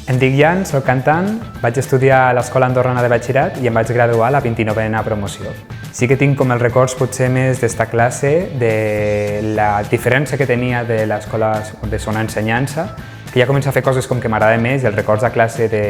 Em dic Jan, soc cantant, vaig estudiar a l'Escola Andorrana de Batxillerat i em vaig graduar a la 29a promoció. Sí que tinc com els records potser més d'esta classe, de la diferència que tenia de l'escola de zona ensenyança, que ja començo a fer coses com que m'agrada més i els records de classe de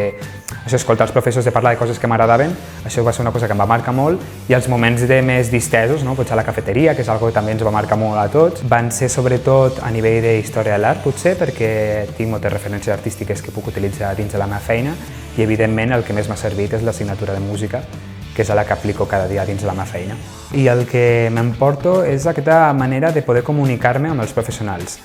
escoltar els professors de parlar de coses que m'agradaven, això va ser una cosa que em va marcar molt, i els moments més distesos, potser a la cafeteria, que és una cosa que també ens va marcar molt a tots, van ser sobretot a nivell d'història de l'art, potser, perquè tinc moltes referències artístiques que puc utilitzar dins de la meva feina i, evidentment, el que més m'ha servit és l'assignatura de música, que és la que aplico cada dia dins de la meva feina. I el que m'emporto és aquesta manera de poder comunicar-me amb els professionals.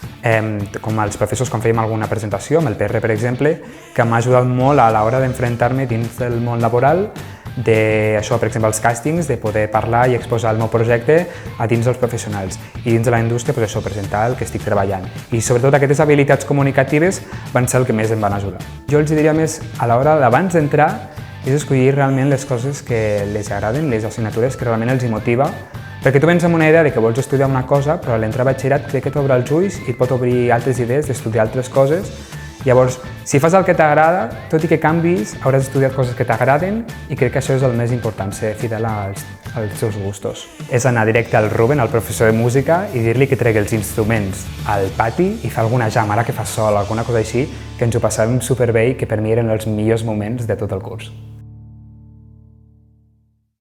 Com els professors quan fèiem alguna presentació, amb el PR, per exemple, que m'ha ajudat molt a l'hora d'enfrontar-me dins del món laboral, d'això, per exemple, els càstings, de poder parlar i exposar el meu projecte a dins dels professionals. I dins de la indústria, presentar el que estic treballant. I sobretot aquestes habilitats comunicatives van ser el que més em van ajudar. Jo els diria més a l'hora d'abans d'entrar és escollir realment les coses que les agraden, les assignatures que realment els motiva, perquè tu vens amb una idea de que vols estudiar una cosa, però a l'entrar a batxillerat crec que t'obre els ulls i et pot obrir altres idees d'estudiar altres coses. Llavors, si fas el que t'agrada, tot i que canvis, hauràs estudiat coses que t'agraden i crec que això és el més important, ser fidel als teus gustos. És anar directe al Ruben, al professor de música, i dir-li que tregui els instruments al pati i fer alguna jam, ara que fa sol, alguna cosa així, que ens ho passàvem superbé i que per mi eren els millors moments de tot el curs.